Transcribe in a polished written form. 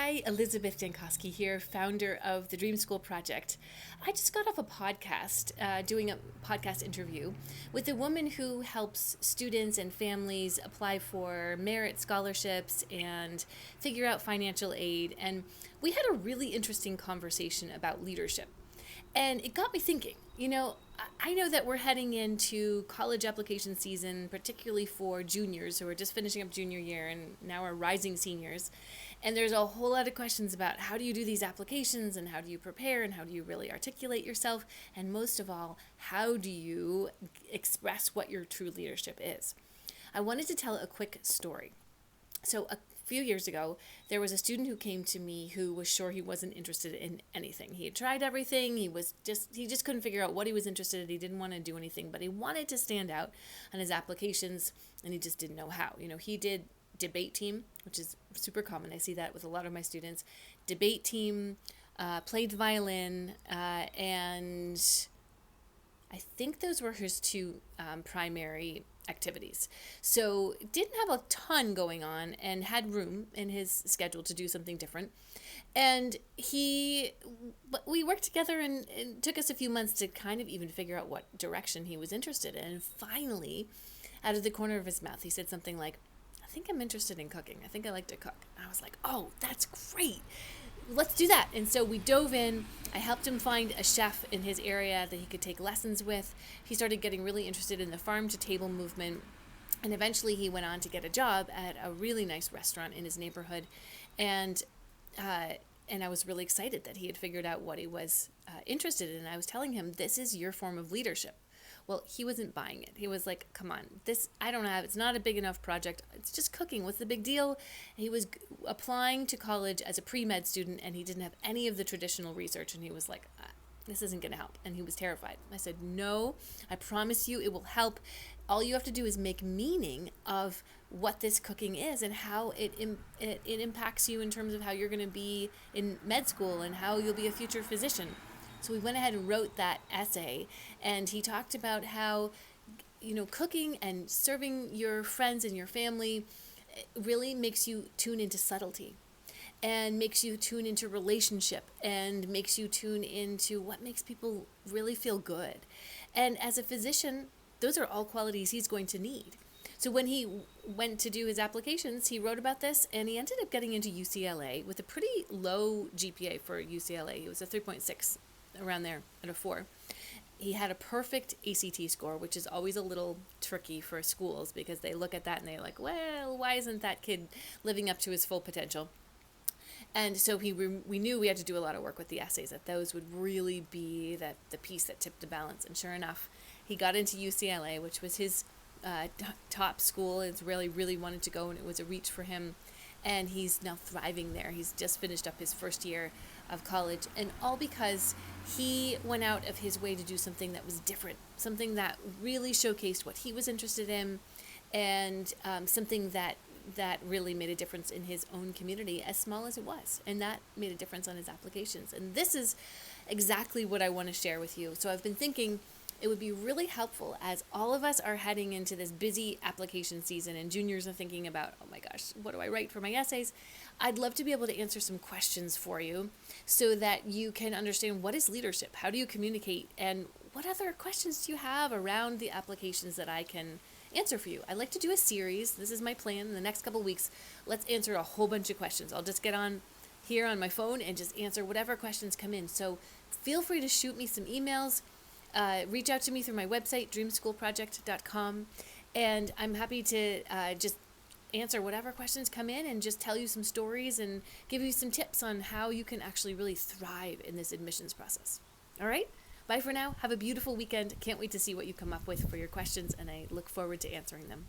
Hi, Elizabeth Dankoski here, founder of the Dream School Project. I just got off a podcast, doing a podcast interview with a woman who helps students and families apply for merit scholarships and figure out financial aid. And we had a really interesting conversation about leadership. And it got me thinking, I know that we're heading into college application season, particularly for juniors who are just finishing up junior year and now are rising seniors. And there's a whole lot of questions about how do you do these applications and how do you prepare and how do you really articulate yourself? And most of all, how do you express what your true leadership is? I wanted to tell a quick story. So a few years ago, there was a student who came to me who was sure he wasn't interested in anything. He had tried everything. He just couldn't figure out what he was interested in. He didn't want to do anything, but he wanted to stand out on his applications, and he just didn't know how. He did debate team, which is super common. I see that with a lot of my students. Debate team, played violin, and I think those were his two primary activities. So didn't have a ton going on and had room in his schedule to do something different. And we worked together and it took us a few months to kind of even figure out what direction he was interested in. And finally, out of the corner of his mouth, he said something like, I think I'm interested in cooking. I think I like to cook. And I was like, oh, that's great. Let's do that. And so we dove in. I helped him find a chef in his area that he could take lessons with. He started getting really interested in the farm to table movement. And eventually he went on to get a job at a really nice restaurant in his neighborhood. And I was really excited that he had figured out what he was interested in. And I was telling him, this is your form of leadership. Well, he wasn't buying it. He was like, come on, I don't have, it's not a big enough project. It's just cooking. What's the big deal? He was applying to college as a pre-med student and he didn't have any of the traditional research. And he was like, this isn't going to help. And he was terrified. I said, no, I promise you it will help. All you have to do is make meaning of what this cooking is and how it impacts you in terms of how you're going to be in med school and how you'll be a future physician. So we went ahead and wrote that essay, and he talked about how, cooking and serving your friends and your family really makes you tune into subtlety and makes you tune into relationship and makes you tune into what makes people really feel good. And as a physician, those are all qualities he's going to need. So when he went to do his applications, he wrote about this, and he ended up getting into UCLA with a pretty low GPA for UCLA. It was a 3.6. Around there at a 4. He had a perfect ACT score, which is always a little tricky for schools because they look at that and they're like, well, why isn't that kid living up to his full potential? And so we knew we had to do a lot of work with the essays, that those would really be the piece that tipped the balance. And sure enough, he got into UCLA, which was his top school. It's really, really wanted to go, and it was a reach for him. And he's now thriving there. He's just finished up his first year of college, and all because he went out of his way to do something that was different, something that really showcased what he was interested in, and something that really made a difference in his own community, as small as it was, and that made a difference on his applications. And this is exactly what I want to share with you. So I've been thinking it would be really helpful as all of us are heading into this busy application season and juniors are thinking about, oh my gosh, what do I write for my essays? I'd love to be able to answer some questions for you so that you can understand what is leadership, how do you communicate, and what other questions do you have around the applications that I can answer for you. I'd like to do a series. This is my plan. In the next couple of weeks, let's answer a whole bunch of questions. I'll just get on here on my phone and just answer whatever questions come in. So feel free to shoot me some emails. Reach out to me through my website, dreamschoolproject.com, and I'm happy to just answer whatever questions come in and just tell you some stories and give you some tips on how you can actually really thrive in this admissions process. All right? Bye for now. Have a beautiful weekend. Can't wait to see what you come up with for your questions, and I look forward to answering them.